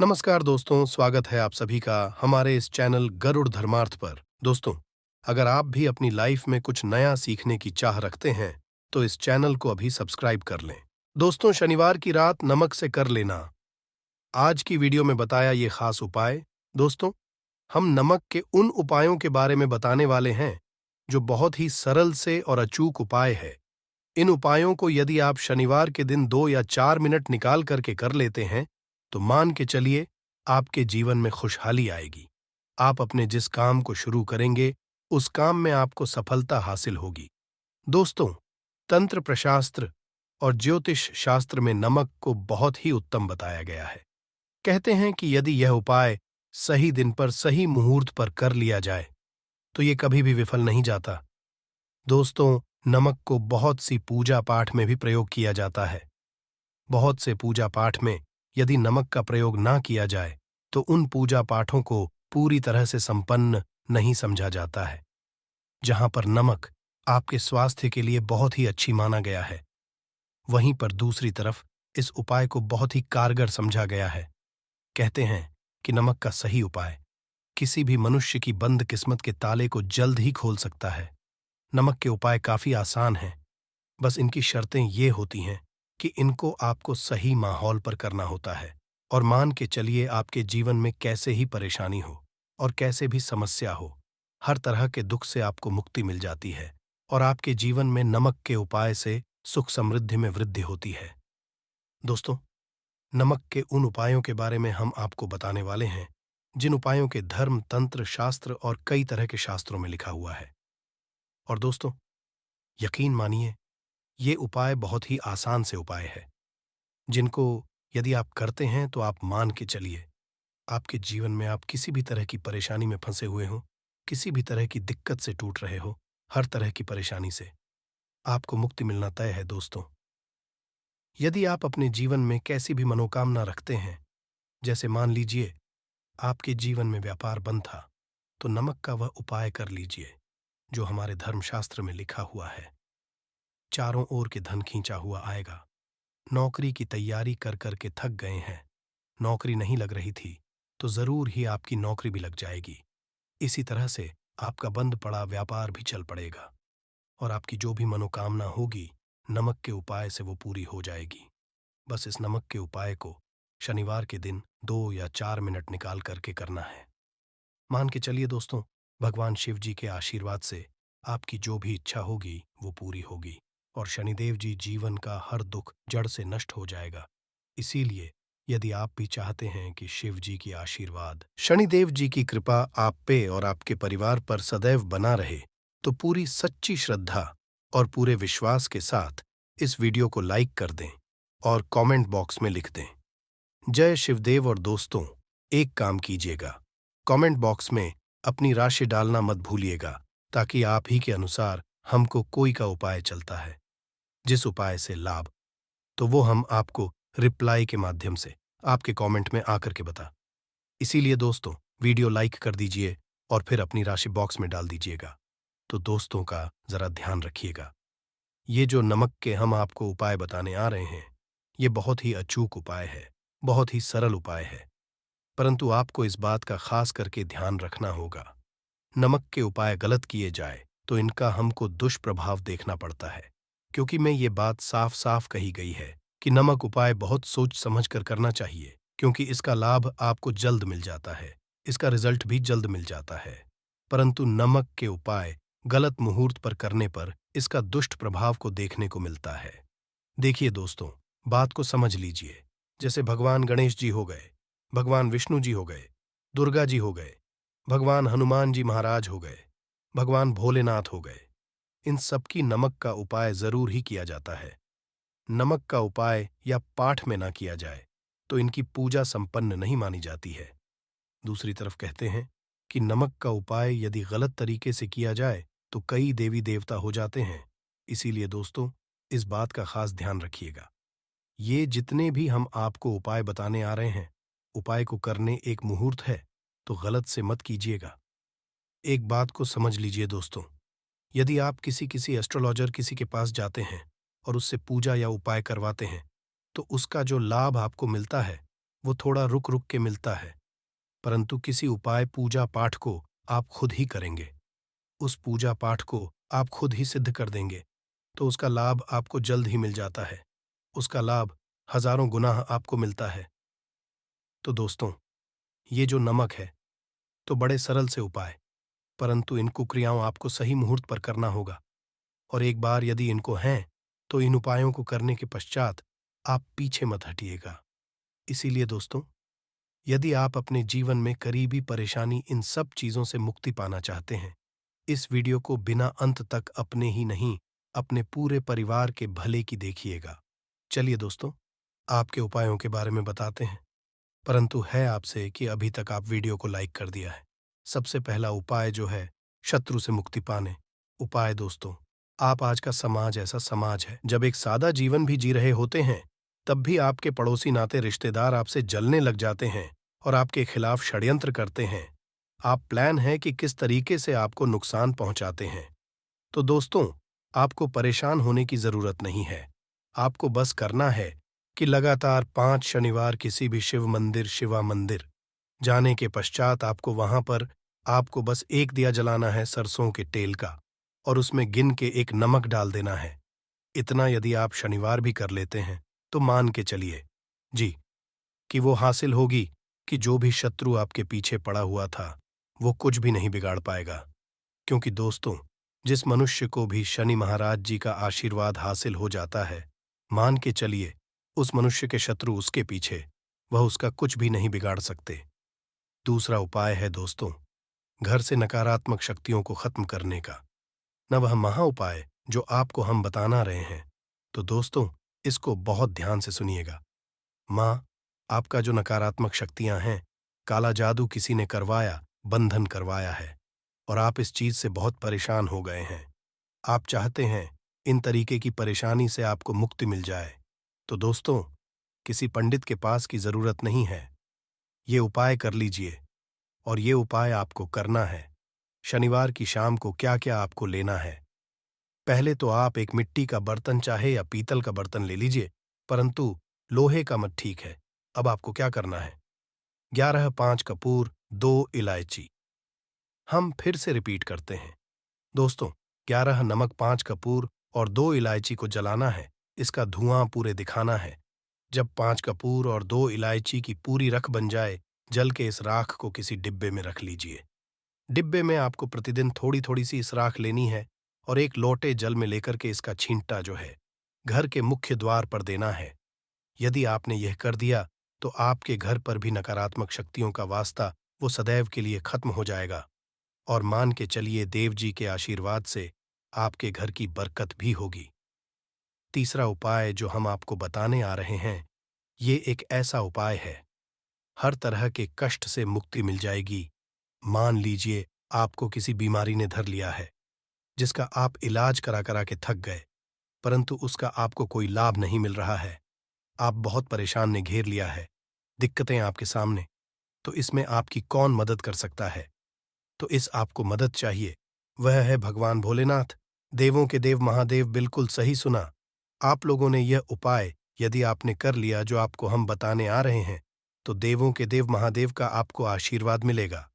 नमस्कार दोस्तों, स्वागत है आप सभी का हमारे इस चैनल गरुड़ धर्मार्थ पर। दोस्तों, अगर आप भी अपनी लाइफ में कुछ नया सीखने की चाह रखते हैं, तो इस चैनल को अभी सब्सक्राइब कर लें। दोस्तों, शनिवार की रात नमक से कर लेना। आज की वीडियो में बताया ये खास उपाय। दोस्तों, हम नमक के उन उपायों के बारे में बताने वाले हैं, जो बहुत ही सरल से और अचूक उपाय है। इन उपायों को यदि आप शनिवार के दिन 2 या 4 मिनट निकाल करके कर लेते हैं, तो मान के चलिए आपके जीवन में खुशहाली आएगी। आप अपने जिस काम को शुरू करेंगे, उस काम में आपको सफलता हासिल होगी। दोस्तों, तंत्र प्रशास्त्र और ज्योतिष शास्त्र में नमक को बहुत ही उत्तम बताया गया है। कहते हैं कि यदि यह उपाय सही दिन पर सही मुहूर्त पर कर लिया जाए, तो ये कभी भी विफल नहीं जाता। दोस्तों, नमक को बहुत सी पूजा पाठ में भी प्रयोग किया जाता है। बहुत से पूजा पाठ में यदि नमक का प्रयोग ना किया जाए, तो उन पूजा पाठों को पूरी तरह से संपन्न नहीं समझा जाता है। जहां पर नमक आपके स्वास्थ्य के लिए बहुत ही अच्छी माना गया है, वहीं पर दूसरी तरफ इस उपाय को बहुत ही कारगर समझा गया है। कहते हैं कि नमक का सही उपाय किसी भी मनुष्य की बंद किस्मत के ताले को जल्द ही खोल सकता है। नमक के उपाय काफी आसान हैं, बस इनकी शर्तें ये होती हैं कि इनको आपको सही माहौल पर करना होता है। और मान के चलिए आपके जीवन में कैसे ही परेशानी हो और कैसे भी समस्या हो, हर तरह के दुख से आपको मुक्ति मिल जाती है और आपके जीवन में नमक के उपाय से सुख समृद्धि में वृद्धि होती है। दोस्तों, नमक के उन उपायों के बारे में हम आपको बताने वाले हैं, जिन उपायों के धर्म, तंत्र, शास्त्र और कई तरह के शास्त्रों में लिखा हुआ है। और दोस्तों, यकीन मानिए, ये उपाय बहुत ही आसान से उपाय है, जिनको यदि आप करते हैं तो आप मान के चलिए आपके जीवन में आप किसी भी तरह की परेशानी में फंसे हुए हो, किसी भी तरह की दिक्कत से टूट रहे हो, हर तरह की परेशानी से आपको मुक्ति मिलना तय है। दोस्तों, यदि आप अपने जीवन में कैसी भी मनोकामना रखते हैं, जैसे मान लीजिए आपके जीवन में व्यापार बंद था, तो नमक का वह उपाय कर लीजिए जो हमारे धर्मशास्त्र में लिखा हुआ है। चारों ओर के धन खींचा हुआ आएगा। नौकरी की तैयारी कर करके थक गए हैं, नौकरी नहीं लग रही थी, तो जरूर ही आपकी नौकरी भी लग जाएगी। इसी तरह से आपका बंद पड़ा व्यापार भी चल पड़ेगा और आपकी जो भी मनोकामना होगी, नमक के उपाय से वो पूरी हो जाएगी। बस इस नमक के उपाय को शनिवार के दिन 2 या 4 मिनट निकाल करके करना है। मान के चलिए दोस्तों, भगवान शिव जी के आशीर्वाद से आपकी जो भी इच्छा होगी वो पूरी होगी और शनिदेव जी जीवन का हर दुख जड़ से नष्ट हो जाएगा। इसीलिए यदि आप भी चाहते हैं कि शिव जी की आशीर्वाद, शनिदेव जी की कृपा आप पे और आपके परिवार पर सदैव बना रहे, तो पूरी सच्ची श्रद्धा और पूरे विश्वास के साथ इस वीडियो को लाइक कर दें और कमेंट बॉक्स में लिख दें, जय शिवदेव। और दोस्तों, एक काम कीजिएगा, कमेंट बॉक्स में अपनी राशि डालना मत भूलिएगा, ताकि आप ही के अनुसार हमको कोई का उपाय चलता है, जिस उपाय से लाभ, तो वो हम आपको रिप्लाई के माध्यम से आपके कमेंट में आकर के बता। इसीलिए दोस्तों, वीडियो लाइक कर दीजिए और फिर अपनी राशि बॉक्स में डाल दीजिएगा। तो दोस्तों का जरा ध्यान रखिएगा, ये जो नमक के हम आपको उपाय बताने आ रहे हैं, ये बहुत ही अचूक उपाय है, बहुत ही सरल उपाय है, परंतु आपको इस बात का खास करके ध्यान रखना होगा। नमक के उपाय गलत किए जाए तो इनका हमको दुष्प्रभाव देखना पड़ता है, क्योंकि मैं ये बात साफ साफ कही गई है कि नमक उपाय बहुत सोच समझ कर करना चाहिए, क्योंकि इसका लाभ आपको जल्द मिल जाता है, इसका रिजल्ट भी जल्द मिल जाता है। परंतु नमक के उपाय गलत मुहूर्त पर करने पर इसका दुष्ट प्रभाव को देखने को मिलता है। देखिए दोस्तों, बात को समझ लीजिए। जैसे भगवान गणेश जी हो गए, भगवान विष्णु जी हो गए, दुर्गा जी हो गए, भगवान हनुमान जी महाराज हो गए, भगवान भोलेनाथ हो गए, इन सबकी नमक का उपाय जरूर ही किया जाता है। नमक का उपाय या पाठ में ना किया जाए तो इनकी पूजा संपन्न नहीं मानी जाती है। दूसरी तरफ कहते हैं कि नमक का उपाय यदि गलत तरीके से किया जाए तो कई देवी देवता हो जाते हैं। इसीलिए दोस्तों, इस बात का खास ध्यान रखिएगा। ये जितने भी हम आपको उपाय बताने आ रहे हैं, उपाय को करने एक मुहूर्त है, तो गलत से मत कीजिएगा। एक बात को समझ लीजिए दोस्तों, यदि आप किसी एस्ट्रोलॉजर किसी के पास जाते हैं और उससे पूजा या उपाय करवाते हैं, तो उसका जो लाभ आपको मिलता है वो थोड़ा रुक रुक के मिलता है, परंतु किसी उपाय पूजा पाठ को आप खुद ही करेंगे, उस पूजा पाठ को आप खुद ही सिद्ध कर देंगे, तो उसका लाभ आपको जल्द ही मिल जाता है। उसका लाभ हजारों गुना आपको मिलता है। तो दोस्तों, ये जो नमक है, तो बड़े सरल से उपाय, परंतु इन कुक्रियाओं आपको सही मुहूर्त पर करना होगा। और एक बार यदि इनको हैं, तो इन उपायों को करने के पश्चात आप पीछे मत हटिएगा। इसीलिए दोस्तों, यदि आप अपने जीवन में करीबी परेशानी इन सब चीजों से मुक्ति पाना चाहते हैं, इस वीडियो को बिना अंत तक अपने ही नहीं, अपने पूरे परिवार के भले की देखिएगा। चलिए दोस्तों, आपके उपायों के बारे में बताते हैं, परंतु है आपसे कि अभी तक आप वीडियो को लाइक कर दिया है। सबसे पहला उपाय जो है शत्रु से मुक्ति पाने। उपाय दोस्तों, आप आज का समाज ऐसा समाज है, जब एक सादा जीवन भी जी रहे होते हैं, तब भी आपके पड़ोसी नाते रिश्तेदार आपसे जलने लग जाते हैं और आपके खिलाफ षड्यंत्र करते हैं। आप प्लान है कि किस तरीके से आपको नुकसान पहुंचाते हैं। तो दोस्तों, आपको परेशान होने की जरूरत नहीं है। आपको बस करना है कि लगातार 5 शनिवार किसी भी शिव मंदिर, शिवा मंदिर जाने के पश्चात आपको वहां पर आपको बस एक दिया जलाना है सरसों के तेल का, और उसमें गिन के एक नमक डाल देना है। इतना यदि आप शनिवार भी कर लेते हैं, तो मान के चलिए जी कि वो हासिल होगी कि जो भी शत्रु आपके पीछे पड़ा हुआ था, वो कुछ भी नहीं बिगाड़ पाएगा। क्योंकि दोस्तों, जिस मनुष्य को भी शनि महाराज जी का आशीर्वाद हासिल हो जाता है, मान के चलिए उस मनुष्य के शत्रु उसके पीछे, वह उसका कुछ भी नहीं बिगाड़ सकते। दूसरा उपाय है दोस्तों, घर से नकारात्मक शक्तियों को खत्म करने का। न वह महा उपाय जो आपको हम बताना रहे हैं, तो दोस्तों, इसको बहुत ध्यान से सुनिएगा। माँ, आपका जो नकारात्मक शक्तियां हैं, काला जादू किसी ने करवाया, बंधन करवाया है, और आप इस चीज से बहुत परेशान हो गए हैं। आप चाहते हैं इन तरीके की परेशानी से आपको मुक्ति मिल जाए। तो दोस्तों, किसी पंडित के पास की जरूरत नहीं है, ये उपाय कर लीजिए। और ये उपाय आपको करना है। शनिवार की शाम को क्या क्या आपको लेना है। पहले तो आप एक मिट्टी का बर्तन चाहे या पीतल का बर्तन ले लीजिए, परंतु लोहे का मत, ठीक है। अब आपको क्या करना है, 11 5 कपूर, 2 इलायची। हम फिर से रिपीट करते हैं दोस्तों, 11 नमक, 5 कपूर और 2 इलायची को जलाना है। इसका धुआं पूरे दिखाना है। जब 5 कपूर और 2 इलायची की पूरी रख बन जाए, जल के इस राख को किसी डिब्बे में रख लीजिए। डिब्बे में आपको प्रतिदिन थोड़ी थोड़ी सी इस राख लेनी है और एक लोटे जल में लेकर के इसका छींटा जो है घर के मुख्य द्वार पर देना है। यदि आपने यह कर दिया, तो आपके घर पर भी नकारात्मक शक्तियों का वास्ता वो सदैव के लिए खत्म हो जाएगा, और मान के चलिए देव जी के आशीर्वाद से आपके घर की बरकत भी होगी। तीसरा उपाय जो हम आपको बताने आ रहे हैं, ये एक ऐसा उपाय है, हर तरह के कष्ट से मुक्ति मिल जाएगी। मान लीजिए आपको किसी बीमारी ने धर लिया है, जिसका आप इलाज करा करा के थक गए, परंतु उसका आपको कोई लाभ नहीं मिल रहा है। आप बहुत परेशान ने घेर लिया है, दिक्कतें आपके सामने। तो इसमें आपकी कौन मदद कर सकता है? तो इस आपको मदद चाहिए, वह है भगवान भोलेनाथ, देवों के देव महादेव। बिल्कुल सही सुना। आप लोगों ने यह उपाय यदि आपने कर लिया जो आपको हम बताने आ रहे हैं, तो देवों के देव महादेव का आपको आशीर्वाद मिलेगा।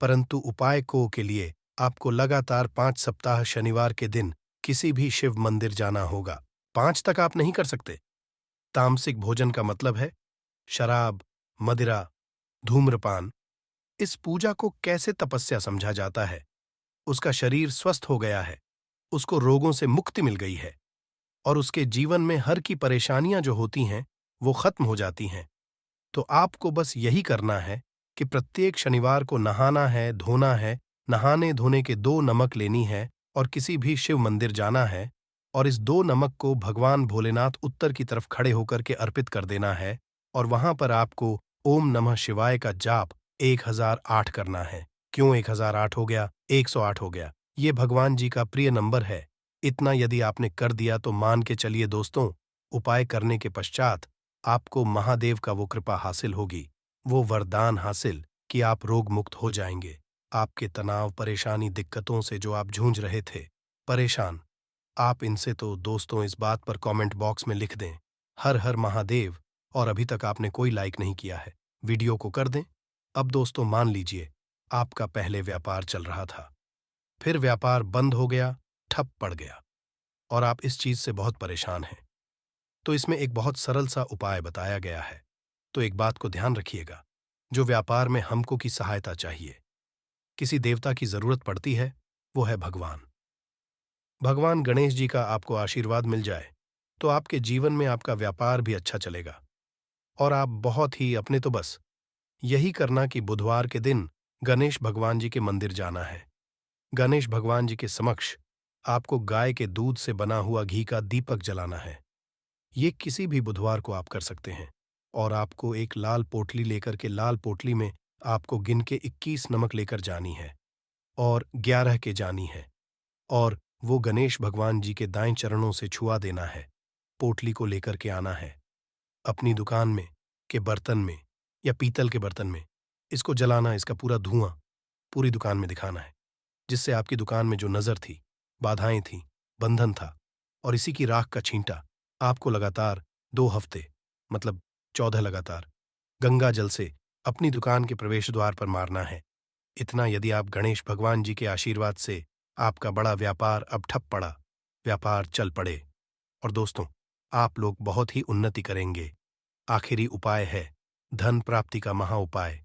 परंतु उपाय को के लिए आपको लगातार 5 सप्ताह शनिवार के दिन किसी भी शिव मंदिर जाना होगा। 5 तक आप नहीं कर सकते। तामसिक भोजन का मतलब है शराब, मदिरा, धूम्रपान। इस पूजा को कैसे तपस्या समझा जाता है? उसका शरीर स्वस्थ हो गया है, उसको रोगों से मुक्ति मिल गई है, और उसके जीवन में हर की परेशानियां जो होती हैं, वो खत्म हो जाती हैं। तो आपको बस यही करना है कि प्रत्येक शनिवार को नहाना है, धोना है, नहाने धोने के 2 नमक लेनी है और किसी भी शिव मंदिर जाना है, और इस 2 नमक को भगवान भोलेनाथ उत्तर की तरफ खड़े होकर के अर्पित कर देना है, और वहां पर आपको ओम नमः शिवाय का जाप 1008 करना है। क्यों 1008 हो गया, 108 हो गया? ये भगवान जी का प्रिय नंबर है। इतना यदि आपने कर दिया, तो मान के चलिए दोस्तों, उपाय करने के पश्चात आपको महादेव का वो कृपा हासिल होगी, वो वरदान हासिल कि आप रोग मुक्त हो जाएंगे। आपके तनाव, परेशानी, दिक्कतों से जो आप जूझ रहे थे, परेशान, आप इनसे तो दोस्तों इस बात पर कमेंट बॉक्स में लिख दें, हर हर महादेव, और अभी तक आपने कोई लाइक नहीं किया है, वीडियो को कर दें। अब दोस्तों मान लीजिए आपका पहले व्यापार चल रहा था, फिर व्यापार बंद हो गया, ठप पड़ गया और आप इस चीज से बहुत परेशान हैं। तो इसमें एक बहुत सरल सा उपाय बताया गया है। तो एक बात को ध्यान रखिएगा, जो व्यापार में हमको की सहायता चाहिए, किसी देवता की जरूरत पड़ती है, वो है भगवान। भगवान गणेश जी का आपको आशीर्वाद मिल जाए तो आपके जीवन में आपका व्यापार भी अच्छा चलेगा। और आप बहुत ही अपने तो बस यही करना कि बुधवार के दिन गणेश भगवान जी के मंदिर जाना है। गणेश भगवान जी के समक्ष आपको गाय के दूध से बना हुआ घी का दीपक जलाना है। ये किसी भी बुधवार को आप कर सकते हैं। और आपको एक लाल पोटली लेकर के लाल पोटली में आपको गिन के 21 नमक लेकर जानी है और 11 के जानी है और वो गणेश भगवान जी के दाएं चरणों से छुआ देना है। पोटली को लेकर के आना है अपनी दुकान में के बर्तन में या पीतल के बर्तन में। इसको जलाना, इसका पूरा धुआं पूरी दुकान में दिखाना है, जिससे आपकी दुकान में जो नजर थी, बाधाएं थी, बंधन था और इसी की राख का छींटा आपको लगातार 2 हफ्ते मतलब 14 लगातार गंगा जल से अपनी दुकान के प्रवेश द्वार पर मारना है। इतना यदि आप गणेश भगवान जी के आशीर्वाद से आपका बड़ा व्यापार अब ठप पड़ा, व्यापार चल पड़े और दोस्तों आप लोग बहुत ही उन्नति करेंगे। आखिरी उपाय है धन प्राप्ति का महा उपाय।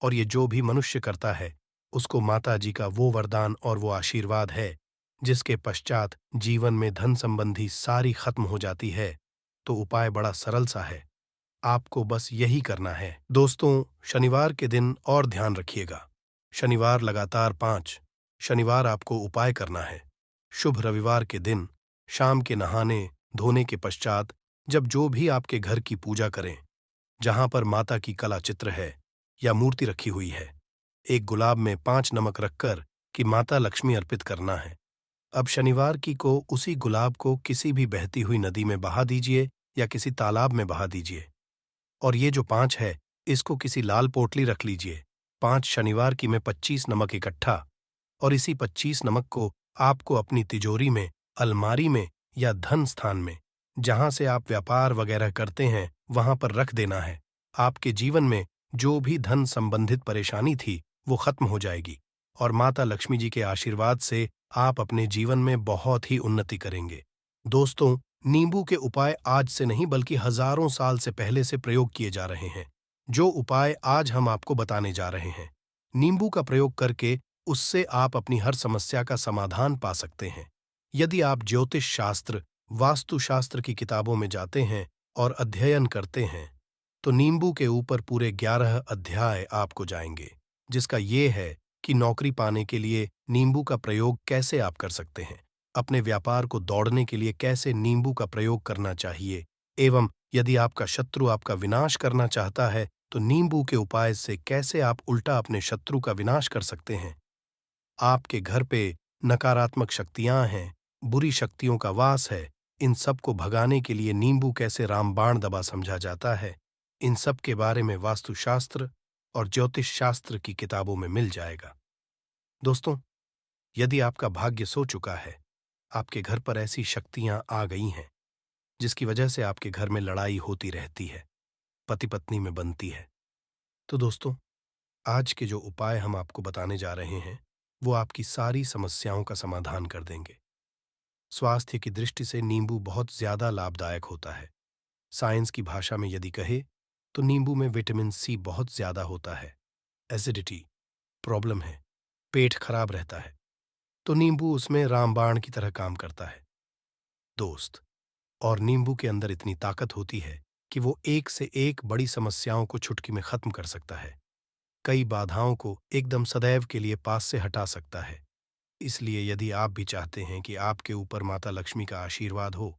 और ये जो भी मनुष्य करता है उसको माता जी का वो वरदान और वो आशीर्वाद है जिसके पश्चात जीवन में धन संबंधी सारी खत्म हो जाती है। तो उपाय बड़ा सरल सा है, आपको बस यही करना है। दोस्तों शनिवार के दिन और ध्यान रखिएगा, शनिवार लगातार 5 शनिवार आपको उपाय करना है। शुभ रविवार के दिन शाम के नहाने धोने के पश्चात जब जो भी आपके घर की पूजा करें, जहां पर माता की कला चित्र है या मूर्ति रखी हुई है, एक गुलाब में 5 नमक रखकर कि माता लक्ष्मी अर्पित करना है। अब शनिवार की को उसी गुलाब को किसी भी बहती हुई नदी में बहा दीजिए या किसी तालाब में बहा दीजिए। और ये जो 5 है, इसको किसी लाल पोटली रख लीजिए। 5 शनिवार की में 25 नमक इकट्ठा और इसी 25 नमक को आपको अपनी तिजोरी में, अलमारी में या धन स्थान में, जहां से आप व्यापार वगैरह करते हैं, वहां पर रख देना है। आपके जीवन में जो भी धन संबंधित परेशानी थी वो खत्म हो जाएगी और माता लक्ष्मी जी के आशीर्वाद से आप अपने जीवन में बहुत ही उन्नति करेंगे। दोस्तों नींबू के उपाय आज से नहीं बल्कि हजारों साल से पहले से प्रयोग किए जा रहे हैं। जो उपाय आज हम आपको बताने जा रहे हैं, नींबू का प्रयोग करके उससे आप अपनी हर समस्या का समाधान पा सकते हैं। यदि आप ज्योतिष शास्त्र, वास्तुशास्त्र की किताबों में जाते हैं और अध्ययन करते हैं तो नींबू के ऊपर पूरे 11 अध्याय आपको जाएंगे, जिसका ये है कि नौकरी पाने के लिए नींबू का प्रयोग कैसे आप कर सकते हैं, अपने व्यापार को दौड़ने के लिए कैसे नींबू का प्रयोग करना चाहिए, एवं यदि आपका शत्रु आपका विनाश करना चाहता है तो नींबू के उपाय से कैसे आप उल्टा अपने शत्रु का विनाश कर सकते हैं। आपके घर पे नकारात्मक शक्तियां हैं, बुरी शक्तियों का वास है, इन सब को भगाने के लिए नींबू कैसे रामबाण दवा समझा जाता है, इन सब के बारे में वास्तुशास्त्र और ज्योतिष शास्त्र की किताबों में मिल जाएगा। दोस्तों यदि आपका भाग्य सो चुका है, आपके घर पर ऐसी शक्तियां आ गई हैं जिसकी वजह से आपके घर में लड़ाई होती रहती है, पति पत्नी में बनती है, तो दोस्तों आज के जो उपाय हम आपको बताने जा रहे हैं वो आपकी सारी समस्याओं का समाधान कर देंगे। स्वास्थ्य की दृष्टि से नींबू बहुत ज्यादा लाभदायक होता है। साइंस की भाषा में यदि कहे तो नींबू में विटामिन सी बहुत ज्यादा होता है। एसिडिटी प्रॉब्लम है, पेट खराब रहता है, तो नींबू उसमें रामबाण की तरह काम करता है दोस्त। और नींबू के अंदर इतनी ताकत होती है कि वो एक से एक बड़ी समस्याओं को चुटकी में खत्म कर सकता है, कई बाधाओं को एकदम सदैव के लिए पास से हटा सकता है। इसलिए यदि आप भी चाहते हैं कि आपके ऊपर माता लक्ष्मी का आशीर्वाद हो,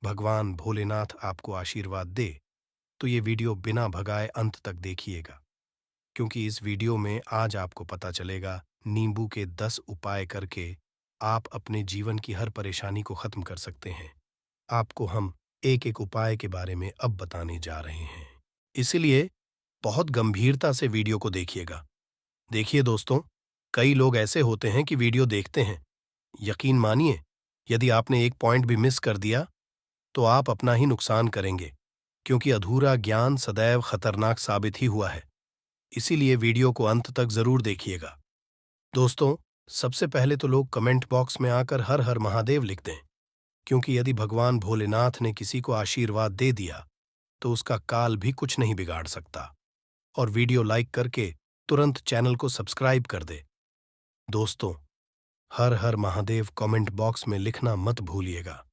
भगवान भोलेनाथ आपको आशीर्वाद दे, तो ये वीडियो बिना भगाए अंत तक देखिएगा, क्योंकि इस वीडियो में आज आपको पता चलेगा नींबू के 10 उपाय करके आप अपने जीवन की हर परेशानी को खत्म कर सकते हैं। आपको हम एक एक उपाय के बारे में अब बताने जा रहे हैं, इसलिए बहुत गंभीरता से वीडियो को देखिएगा। देखिए दोस्तों, कई लोग ऐसे होते हैं कि वीडियो देखते हैं, यकीन मानिए यदि आपने एक पॉइंट भी मिस कर दिया तो आप अपना ही नुकसान करेंगे। क्योंकि अधूरा ज्ञान सदैव खतरनाक साबित ही हुआ है। इसीलिए वीडियो को अंत तक जरूर देखिएगा। दोस्तों, सबसे पहले तो लोग कमेंट बॉक्स में आकर हर हर महादेव लिख दें, क्योंकि यदि भगवान भोलेनाथ ने किसी को आशीर्वाद दे दिया तो उसका काल भी कुछ नहीं बिगाड़ सकता। और वीडियो लाइक करके तुरंत चैनल को सब्सक्राइब कर दे। दोस्तों, हर हर महादेव कमेंट बॉक्स में लिखना मत भूलिएगा।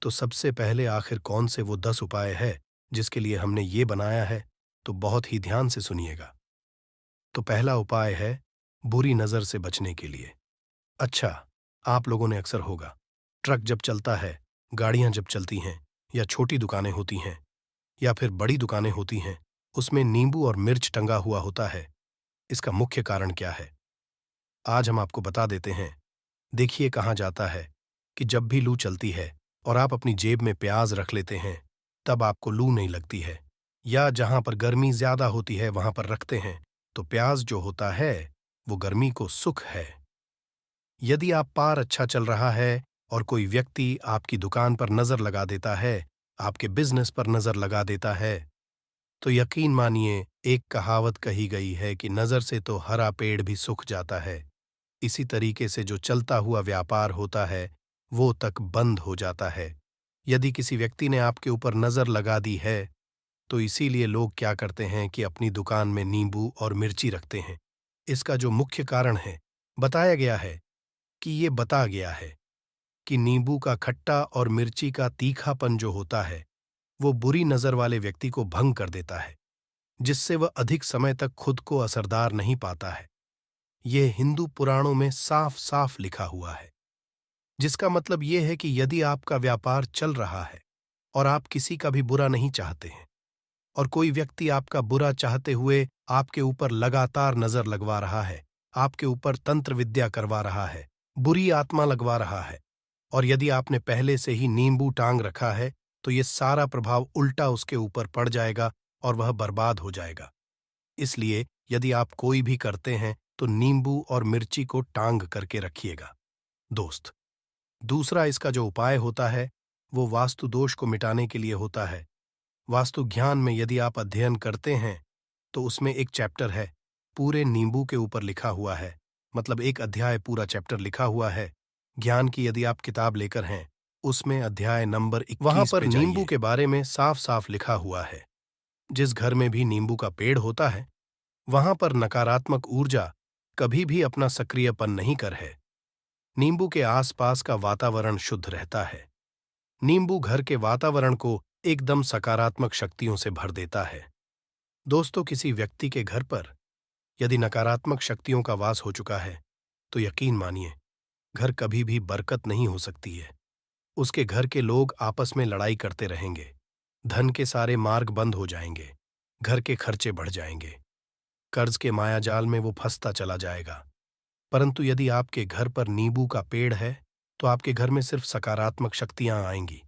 तो सबसे पहले आखिर कौन से वो 10 उपाय है जिसके लिए हमने ये बनाया है, तो बहुत ही ध्यान से सुनिएगा। तो पहला उपाय है बुरी नजर से बचने के लिए। अच्छा, आप लोगों ने अक्सर होगा, ट्रक जब चलता है, गाड़ियां जब चलती हैं, या छोटी दुकानें होती हैं, या फिर बड़ी दुकानें होती हैं, उसमें नींबू और मिर्च टंगा हुआ होता है। इसका मुख्य कारण क्या है, आज हम आपको बता देते हैं। देखिए, कहा जाता है कि जब भी लू चलती है और आप अपनी जेब में प्याज रख लेते हैं, तब आपको लू नहीं लगती है। या जहां पर गर्मी ज्यादा होती है वहां पर रखते हैं, तो प्याज जो होता है वो गर्मी को सुख है। यदि आप पार अच्छा चल रहा है और कोई व्यक्ति आपकी दुकान पर नजर लगा देता है, आपके बिजनेस पर नजर लगा देता है, तो यकीन मानिए, एक कहावत कही गई है कि नजर से तो हरा पेड़ भी सूख जाता है। इसी तरीके से जो चलता हुआ व्यापार होता है वो तक बंद हो जाता है। यदि किसी व्यक्ति ने आपके ऊपर नजर लगा दी है, तो इसीलिए लोग क्या करते हैं कि अपनी दुकान में नींबू और मिर्ची रखते हैं। इसका जो मुख्य कारण है, बताया गया है कि ये बता गया है कि नींबू का खट्टा और मिर्ची का तीखापन जो होता है वो बुरी नजर वाले व्यक्ति को भंग कर देता है, जिससे वह अधिक समय तक खुद को असरदार नहीं पाता है। यह हिंदू पुराणों में साफ साफ लिखा हुआ है, जिसका मतलब यह है कि यदि आपका व्यापार चल रहा है और आप किसी का भी बुरा नहीं चाहते हैं, और कोई व्यक्ति आपका बुरा चाहते हुए आपके ऊपर लगातार नजर लगवा रहा है, आपके ऊपर तंत्र विद्या करवा रहा है, बुरी आत्मा लगवा रहा है, और यदि आपने पहले से ही नींबू टांग रखा है, तो ये सारा प्रभाव उल्टा उसके ऊपर पड़ जाएगा और वह बर्बाद हो जाएगा। इसलिए यदि आप कोई भी करते हैं तो नींबू और मिर्ची को टांग करके रखिएगा। दोस्त, दूसरा इसका जो उपाय होता है वो वास्तु दोष को मिटाने के लिए होता है। वास्तु ज्ञान में यदि आप अध्ययन करते हैं तो उसमें एक चैप्टर है, पूरे नींबू के ऊपर लिखा हुआ है, मतलब एक अध्याय पूरा चैप्टर लिखा हुआ है। ज्ञान की यदि आप किताब लेकर हैं, उसमें अध्याय नंबर 21 वहां पर नींबू के बारे में साफ साफ लिखा हुआ है। जिस घर में भी नींबू का पेड़ होता है, वहां पर नकारात्मक ऊर्जा कभी भी अपना सक्रियपन नहीं कर है। नींबू के आसपास का वातावरण शुद्ध रहता है। नींबू घर के वातावरण को एकदम सकारात्मक शक्तियों से भर देता है। दोस्तों, किसी व्यक्ति के घर पर यदि नकारात्मक शक्तियों का वास हो चुका है, तो यकीन मानिए, घर कभी भी बरकत नहीं हो सकती है। उसके घर के लोग आपस में लड़ाई करते रहेंगे, धन के सारे मार्ग बंद हो जाएंगे, घर के खर्चे बढ़ जाएंगे, कर्ज के मायाजाल में वो फंसता चला जाएगा। परंतु यदि आपके घर पर नींबू का पेड़ है, तो आपके घर में सिर्फ सकारात्मक शक्तियां आएंगी।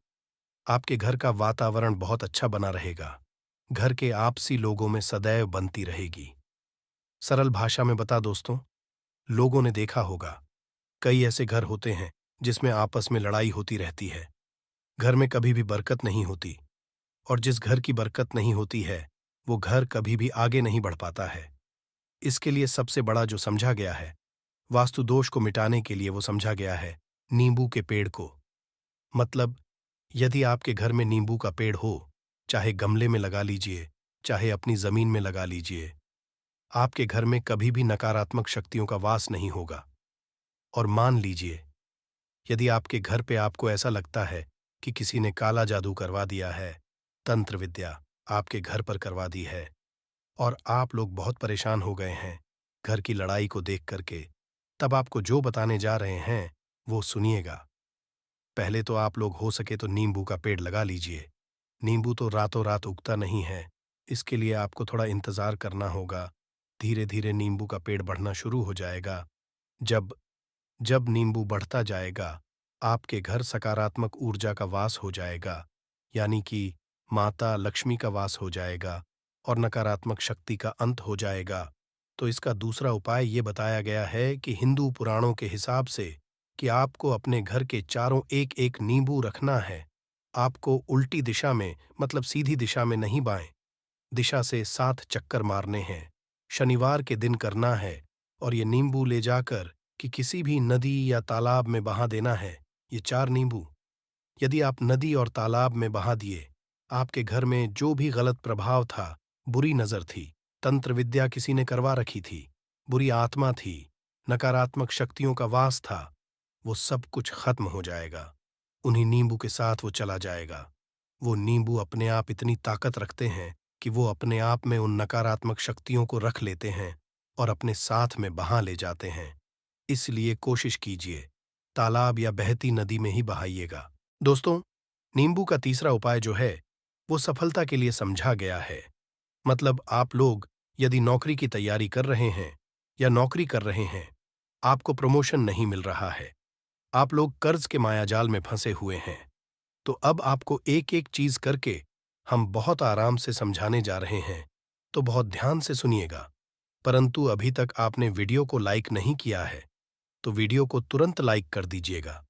आपके घर का वातावरण बहुत अच्छा बना रहेगा। घर के आपसी लोगों में सदैव बनती रहेगी। सरल भाषा में बता दोस्तों, लोगों ने देखा होगा, कई ऐसे घर होते हैं जिसमें आपस में लड़ाई होती रहती है। घर में कभी भी बरकत नहीं होती, और जिस घर की बरकत नहीं होती है वो घर कभी भी आगे नहीं बढ़ पाता है। इसके लिए सबसे बड़ा जो समझा गया है, वास्तु दोष को मिटाने के लिए वो समझा गया है नींबू के पेड़ को। मतलब यदि आपके घर में नींबू का पेड़ हो, चाहे गमले में लगा लीजिए, चाहे अपनी जमीन में लगा लीजिए, आपके घर में कभी भी नकारात्मक शक्तियों का वास नहीं होगा। और मान लीजिए, यदि आपके घर पे आपको ऐसा लगता है कि किसी ने काला जादू करवा दिया है, तंत्र विद्या आपके घर पर करवा दी है, और आप लोग बहुत परेशान हो गए हैं घर की लड़ाई को देख करके, तब आपको जो बताने जा रहे हैं वो सुनिएगा। पहले तो आप लोग हो सके तो नींबू का पेड़ लगा लीजिए। नींबू तो रातों रात उगता नहीं है, इसके लिए आपको थोड़ा इंतजार करना होगा। धीरे धीरे नींबू का पेड़ बढ़ना शुरू हो जाएगा। जब जब नींबू बढ़ता जाएगा, आपके घर सकारात्मक ऊर्जा का वास हो जाएगा, यानी कि माता लक्ष्मी का वास हो जाएगा और नकारात्मक शक्ति का अंत हो जाएगा। तो इसका दूसरा उपाय ये बताया गया है कि हिंदू पुराणों के हिसाब से कि आपको अपने घर के चारों एक एक नींबू रखना है, आपको उल्टी दिशा में, मतलब सीधी दिशा में नहीं, बाएं दिशा से 7 चक्कर मारने हैं। शनिवार के दिन करना है और ये नींबू ले जाकर कि किसी भी नदी या तालाब में बहा देना है। ये 4 नींबू यदि आप नदी और तालाब में बहा दिए, आपके घर में जो भी गलत प्रभाव था, बुरी नजर थी, तंत्र विद्या किसी ने करवा रखी थी, बुरी आत्मा थी, नकारात्मक शक्तियों का वास था, वो सब कुछ खत्म हो जाएगा। उन्हीं नींबू के साथ वो चला जाएगा। वो नींबू अपने आप इतनी ताकत रखते हैं कि वो अपने आप में उन नकारात्मक शक्तियों को रख लेते हैं और अपने साथ में बहा ले जाते हैं। इसलिए कोशिश कीजिए, तालाब या बहती नदी में ही बहाइएगा। दोस्तों, नींबू का तीसरा उपाय जो है, वो सफलता के लिए समझा गया है। मतलब आप लोग यदि नौकरी की तैयारी कर रहे हैं या नौकरी कर रहे हैं, आपको प्रमोशन नहीं मिल रहा है, आप लोग कर्ज के मायाजाल में फंसे हुए हैं, तो अब आपको एक एक चीज करके हम बहुत आराम से समझाने जा रहे हैं, तो बहुत ध्यान से सुनिएगा। परंतु अभी तक आपने वीडियो को लाइक नहीं किया है, तो वीडियो को तुरंत लाइक कर दीजिएगा।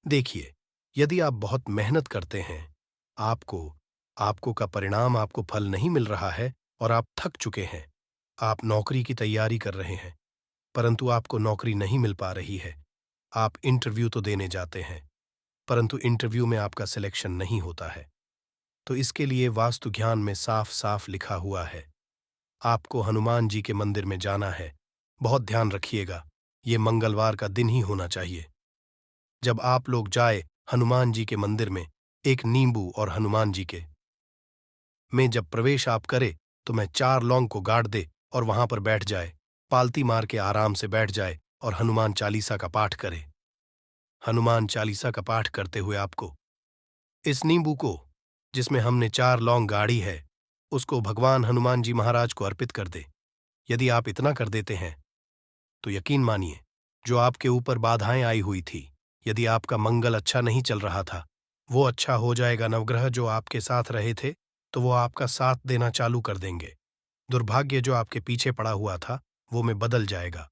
देखिए, यदि आप बहुत मेहनत करते हैं, आपको आपको का परिणाम, आपको फल नहीं मिल रहा है और आप थक चुके हैं, आप नौकरी की तैयारी कर रहे हैं, परंतु आपको नौकरी नहीं मिल पा रही है, आप इंटरव्यू तो देने जाते हैं, परंतु इंटरव्यू में आपका सिलेक्शन नहीं होता है, तो इसके लिए वास्तु ज्ञान में साफ साफ लिखा हुआ है, आपको हनुमान जी के मंदिर में जाना है। बहुत ध्यान रखिएगा, ये मंगलवार का दिन ही होना चाहिए। जब आप लोग जाए हनुमान जी के मंदिर में, एक नींबू और हनुमान जी के में जब प्रवेश आप करे, तो मैं 4 लौंग को गाड़ दे और वहां पर बैठ जाए, पालती मार के आराम से बैठ जाए और हनुमान चालीसा का पाठ करे। हनुमान चालीसा का पाठ करते हुए आपको इस नींबू को, जिसमें हमने 4 लौंग गाड़ी है, उसको भगवान हनुमान जी महाराज को अर्पित कर दे। यदि आप इतना कर देते हैं, तो यकीन मानिए, जो आपके ऊपर बाधाएं आई हुई थी, यदि आपका मंगल अच्छा नहीं चल रहा था, वो अच्छा हो जाएगा। नवग्रह जो आपके साथ रहे थे, तो वो आपका साथ देना चालू कर देंगे। दुर्भाग्य जो आपके पीछे पड़ा हुआ था, वो में बदल जाएगा।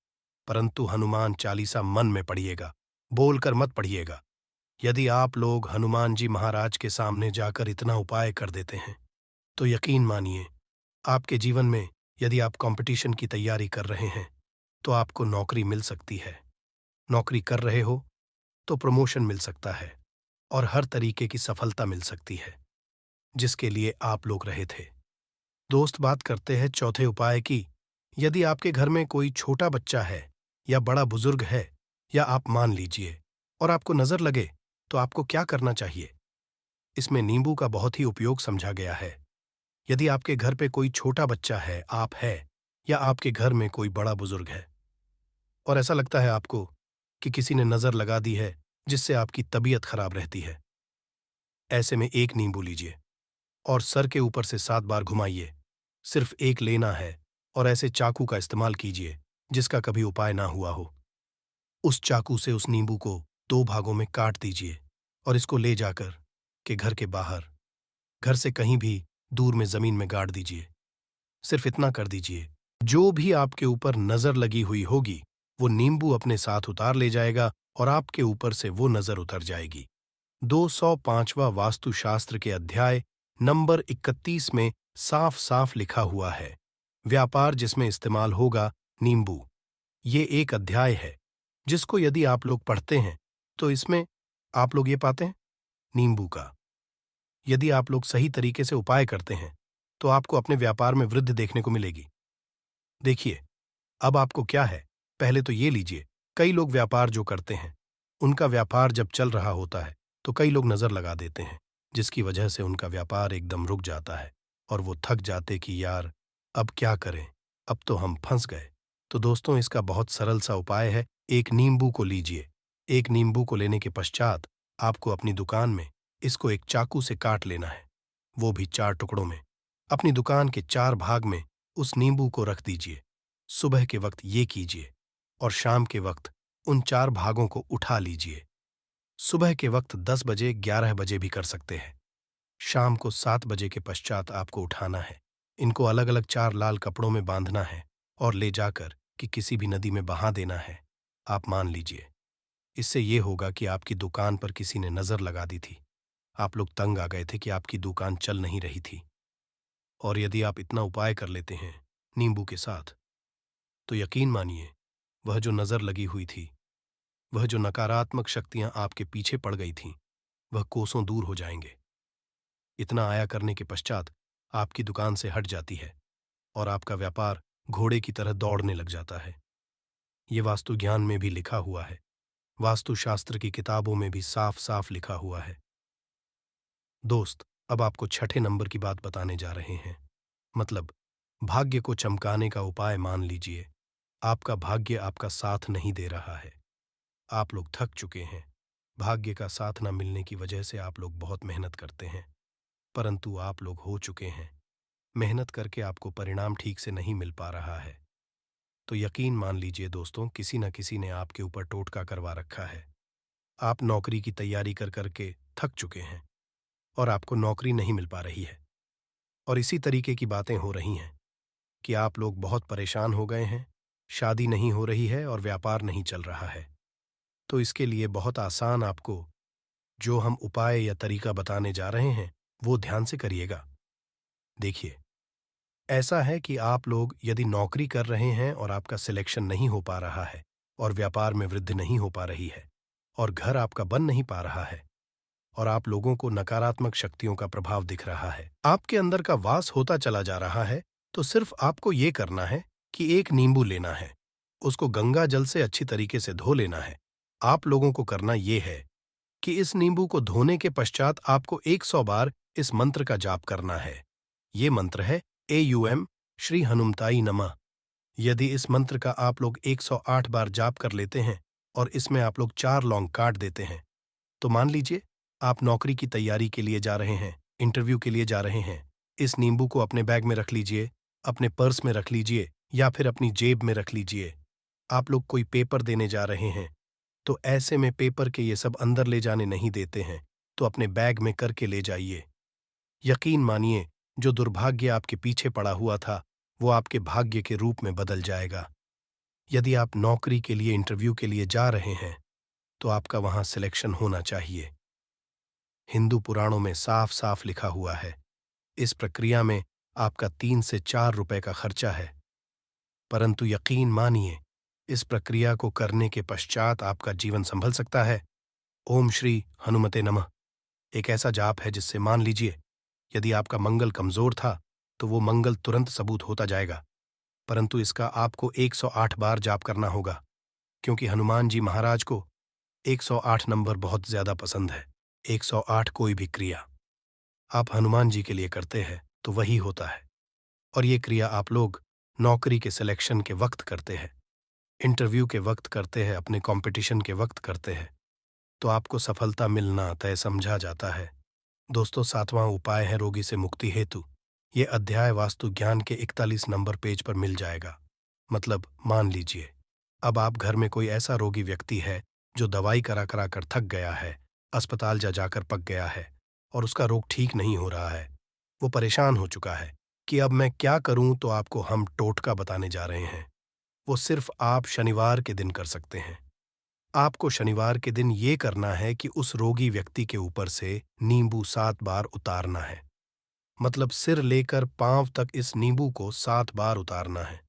परंतु हनुमान चालीसा मन में पढ़िएगा, बोलकर मत पढ़िएगा। यदि आप लोग हनुमान जी महाराज के सामने जाकर इतना उपाय कर देते हैं, तो यकीन मानिए, आपके जीवन में यदि आप कंपटीशन की तैयारी कर रहे हैं, तो आपको नौकरी मिल सकती है। नौकरी कर रहे हो तो प्रमोशन मिल सकता है और हर तरीके की सफलता मिल सकती है, जिसके लिए आप लोग रहे थे। दोस्त, बात करते हैं चौथे उपाय की। यदि आपके घर में कोई छोटा बच्चा है या बड़ा बुजुर्ग है, या आप मान लीजिए और आपको नजर लगे, तो आपको क्या करना चाहिए? इसमें नींबू का बहुत ही उपयोग समझा गया है। यदि आपके घर पे कोई छोटा बच्चा है, आप है, या आपके घर में कोई बड़ा बुजुर्ग है और ऐसा लगता है आपको कि किसी ने नजर लगा दी है, जिससे आपकी तबीयत खराब रहती है, ऐसे में एक नींबू लीजिए और सर के ऊपर से 7 बार घुमाइए। सिर्फ एक लेना है और ऐसे चाकू का इस्तेमाल कीजिए जिसका कभी उपाय ना हुआ हो। उस चाकू से उस नींबू को 2 भागों में काट दीजिए और इसको ले जाकर के घर के बाहर, घर से कहीं भी दूर में जमीन में गाड़ दीजिए। सिर्फ इतना कर दीजिए, जो भी आपके ऊपर नजर लगी हुई होगी, वो नींबू अपने साथ उतार ले जाएगा और आपके ऊपर से वो नजर उतर जाएगी। 205वां वास्तुशास्त्र के अध्याय नंबर 31 में साफ साफ लिखा हुआ है, व्यापार जिसमें इस्तेमाल होगा नींबू। ये एक अध्याय है जिसको यदि आप लोग पढ़ते हैं, तो इसमें आप लोग ये पाते हैं, नींबू का यदि आप लोग सही तरीके से उपाय करते हैं, तो आपको अपने व्यापार में वृद्धि देखने को मिलेगी। देखिए, अब आपको क्या है, पहले तो ये लीजिए, कई लोग व्यापार जो करते हैं, उनका व्यापार जब चल रहा होता है, तो कई लोग नजर लगा देते हैं, जिसकी वजह से उनका व्यापार एकदम रुक जाता है और वो थक जाते कि यार, अब क्या करें, अब तो हम फंस गए। तो दोस्तों, इसका बहुत सरल सा उपाय है, एक नींबू को लीजिए। एक नींबू को लेने के पश्चात आपको अपनी दुकान में इसको एक चाकू से काट लेना है, वो भी 4 टुकड़ों में। अपनी दुकान के 4 भाग में उस नींबू को रख दीजिए। सुबह के वक्त ये कीजिए और शाम के वक्त उन 4 भागों को उठा लीजिए। सुबह के वक्त 10 बजे, 11 बजे भी कर सकते हैं। शाम को 7 बजे के पश्चात आपको उठाना है। इनको अलग अलग 4 लाल कपड़ों में बांधना है और ले जाकर कि किसी भी नदी में बहा देना है। आप मान लीजिए, इससे ये होगा कि आपकी दुकान पर किसी ने नजर लगा दी थी, आप लोग तंग आ गए थे कि आपकी दुकान चल नहीं रही थी। और यदि आप इतना उपाय कर लेते हैं नींबू के साथ, तो यकीन मानिए, वह जो नज़र लगी हुई थी, वह जो नकारात्मक शक्तियां आपके पीछे पड़ गई थीं, वह कोसों दूर हो जाएंगे। इतना आया करने के पश्चात आपकी दुकान से हट जाती है और आपका व्यापार घोड़े की तरह दौड़ने लग जाता है। ये वास्तु ज्ञान में भी लिखा हुआ है, वास्तुशास्त्र की किताबों में भी साफ साफ लिखा हुआ है। दोस्त, अब आपको छठे नंबर की बात बताने जा रहे हैं। मतलब, भाग्य को चमकाने का उपाय मान लीजिए। आपका भाग्य आपका साथ नहीं दे रहा है। आप लोग थक चुके हैं। भाग्य का साथ न मिलने की वजह से आप लोग बहुत मेहनत करते हैं, परंतु आप लोग हो चुके हैं। मेहनत करके आपको परिणाम ठीक से नहीं मिल पा रहा है। तो यकीन मान लीजिए दोस्तों, किसी न किसी ने आपके ऊपर टोटका करवा रखा है। आप नौकरी की तैयारी कर करके थक चुके हैं और आपको नौकरी नहीं मिल पा रही है। और इसी तरीके की बातें हो रही हैं कि आप लोग बहुत परेशान हो गए हैं, शादी नहीं हो रही है और व्यापार नहीं चल रहा है। तो इसके लिए बहुत आसान आपको जो हम उपाय या तरीका बताने जा रहे हैं, वो ध्यान से करिएगा। देखिए, ऐसा है कि आप लोग यदि नौकरी कर रहे हैं और आपका सिलेक्शन नहीं हो पा रहा है और व्यापार में वृद्धि नहीं हो पा रही है और घर आपका बन नहीं पा रहा है और आप लोगों को नकारात्मक शक्तियों का प्रभाव दिख रहा है, आपके अंदर का वास होता चला जा रहा है, तो सिर्फ आपको ये करना है कि एक नींबू लेना है, उसको गंगा जल से अच्छी तरीके से धो लेना है। आप लोगों को करना ये है कि इस नींबू को धोने के पश्चात आपको 100 बार इस मंत्र का जाप करना है। ये मंत्र है AUM श्री हनुमताई नमः। यदि इस मंत्र का आप लोग 108 बार जाप कर लेते हैं और इसमें आप लोग 4 लौंग काट देते हैं, तो मान लीजिए आप नौकरी की तैयारी के लिए जा रहे हैं, इंटरव्यू के लिए जा रहे हैं। इस नींबू को अपने बैग में रख लीजिए, अपने पर्स में रख लीजिए या फिर अपनी जेब में रख लीजिए। आप लोग कोई पेपर देने जा रहे हैं, तो ऐसे में पेपर के ये सब अंदर ले जाने नहीं देते हैं, तो अपने बैग में करके ले जाइए। यकीन मानिए, जो दुर्भाग्य आपके पीछे पड़ा हुआ था, वो आपके भाग्य के रूप में बदल जाएगा। यदि आप नौकरी के लिए इंटरव्यू के लिए जा रहे हैं, तो आपका वहां सिलेक्शन होना चाहिए। हिंदू पुराणों में साफ साफ लिखा हुआ है, इस प्रक्रिया में आपका 3 से 4 रुपए का खर्चा है। परंतु यकीन मानिए, इस प्रक्रिया को करने के पश्चात आपका जीवन संभल सकता है। ओम श्री हनुमते नमः एक ऐसा जाप है जिससे मान लीजिए, यदि आपका मंगल कमजोर था, तो वो मंगल तुरंत सबूत होता जाएगा। परंतु इसका आपको 108 बार जाप करना होगा, क्योंकि हनुमान जी महाराज को 108 नंबर बहुत ज्यादा पसंद है। 108 कोई भी क्रिया आप हनुमान जी के लिए करते हैं, तो वही होता है। और ये क्रिया आप लोग नौकरी के सिलेक्शन के वक्त करते हैं, इंटरव्यू के वक्त करते हैं, अपने कंपटीशन के वक्त करते हैं, तो आपको सफलता मिलना तय समझा जाता है। दोस्तों, 7वां उपाय है रोगी से मुक्ति हेतु। ये अध्याय वास्तु ज्ञान के 41 नंबर पेज पर मिल जाएगा। मतलब, मान लीजिए अब आप घर में कोई ऐसा रोगी व्यक्ति है जो दवाई करा करा कर थक गया है, अस्पताल जा जाकर पक गया है और उसका रोग ठीक नहीं हो रहा है। वो परेशान हो चुका है कि अब मैं क्या करूं, तो आपको हम टोटका बताने जा रहे हैं। वो सिर्फ आप शनिवार के दिन कर सकते हैं। आपको शनिवार के दिन ये करना है कि उस रोगी व्यक्ति के ऊपर से नींबू 7 बार उतारना है। मतलब सिर लेकर पांव तक इस नींबू को 7 बार उतारना है।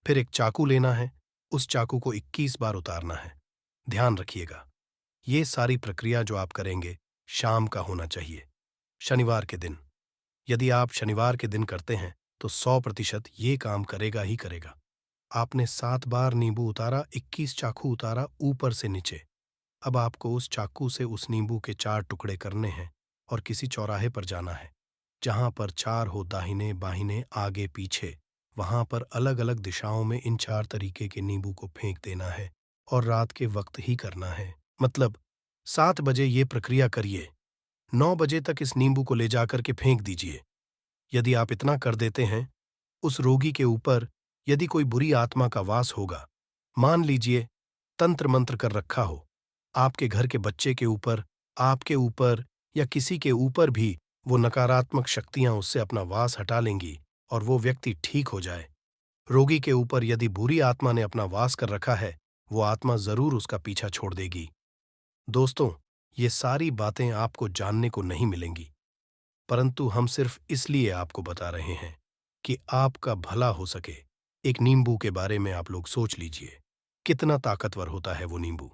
फिर एक चाकू लेना है, उस चाकू को 21 बार उतारना है। ध्यान रखिएगा, ये सारी प्रक्रिया जो आप करेंगे शाम का होना चाहिए, शनिवार के दिन। यदि आप शनिवार के दिन करते हैं तो 100% ये काम करेगा ही करेगा। आपने 7 बार नींबू उतारा, 21 चाकू उतारा ऊपर से नीचे। अब आपको उस चाकू से उस नींबू के 4 टुकड़े करने हैं और किसी चौराहे पर जाना है, जहां पर 4 हो, दाहिने बाहिने आगे पीछे। वहां पर अलग अलग दिशाओं में इन 4 तरीके के नींबू को फेंक देना है और रात के वक्त ही करना है। मतलब 7 बजे ये प्रक्रिया करिए, 9 बजे तक इस नींबू को ले जाकर के फेंक दीजिए। यदि आप इतना कर देते हैं, उस रोगी के ऊपर यदि कोई बुरी आत्मा का वास होगा, मान लीजिए तंत्र मंत्र कर रखा हो, आपके घर के बच्चे के ऊपर, आपके ऊपर या किसी के ऊपर भी, वो नकारात्मक शक्तियां उससे अपना वास हटा लेंगी और वो व्यक्ति ठीक हो जाए। रोगी के ऊपर यदि बुरी आत्मा ने अपना वास कर रखा है, वो आत्मा जरूर उसका पीछा छोड़ देगी। दोस्तों, ये सारी बातें आपको जानने को नहीं मिलेंगी, परंतु हम सिर्फ इसलिए आपको बता रहे हैं कि आपका भला हो सके। एक नींबू के बारे में आप लोग सोच लीजिए, कितना ताकतवर होता है वो नींबू।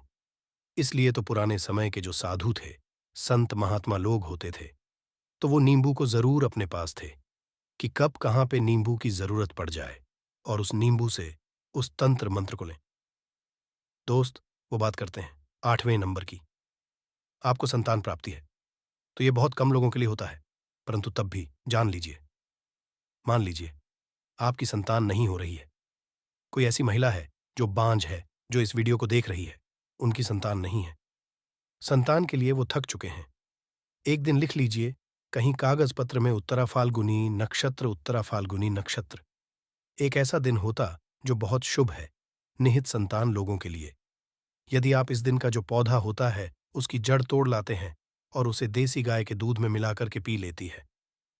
इसलिए तो पुराने समय के जो साधु थे, संत महात्मा लोग होते थे, तो वो नींबू को जरूर अपने पास थे कि कब कहाँ पे नींबू की जरूरत पड़ जाए और उस नींबू से उस तंत्र मंत्र को लें। दोस्त, वो बात करते हैं 8वें नंबर की। आपको संतान प्राप्ति है, तो ये बहुत कम लोगों के लिए होता है, परंतु तब भी जान लीजिए, मान लीजिए, आपकी संतान नहीं हो रही है। कोई ऐसी महिला है जो बांझ है, जो इस वीडियो को देख रही है, उनकी संतान नहीं है। संतान के लिए वो थक चुके हैं। एक दिन लिख लीजिए कहीं कागज पत्र में उत्तरा फाल्गुनी नक्षत्र, उत्तरा फाल्गुनी नक्षत्र। एक ऐसा दिन होता जो बहुत शुभ है निहित संतान लोगों के लिए। यदि आप इस दिन का जो पौधा होता है उसकी जड़ तोड़ लाते हैं और उसे देसी गाय के दूध में मिलाकर के पी लेती है,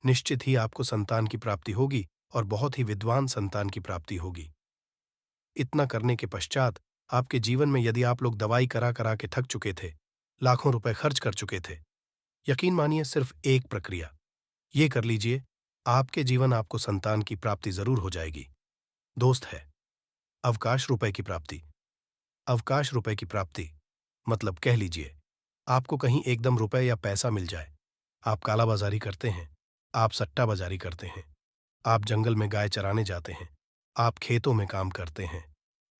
निश्चित ही आपको संतान की प्राप्ति होगी और बहुत ही विद्वान संतान की प्राप्ति होगी। इतना करने के पश्चात आपके जीवन में यदि आप लोग दवाई करा करा के थक चुके थे, लाखों रुपए खर्च कर चुके थे, यकीन मानिए सिर्फ एक प्रक्रिया ये कर लीजिए, आपके जीवन आपको संतान की प्राप्ति जरूर हो जाएगी। दोस्त है अवकाश रुपए की प्राप्ति। अवकाश रुपए की प्राप्ति मतलब कह लीजिए आपको कहीं एकदम रुपए या पैसा मिल जाए। आप कालाबाजारी करते हैं, आप सट्टाबाजारी करते हैं, आप जंगल में गाय चराने जाते हैं, आप खेतों में काम करते हैं।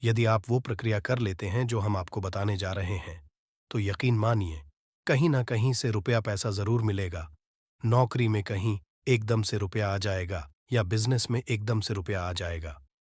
यदि आप वो प्रक्रिया कर लेते हैं जो हम आपको बताने जा रहे हैं, तो यकीन मानिए कहीं ना कहीं से रुपया पैसा जरूर मिलेगा। नौकरी में कहीं एकदम से रुपया आ जाएगा या बिजनेस में एकदम से रुपया आ जाएगा।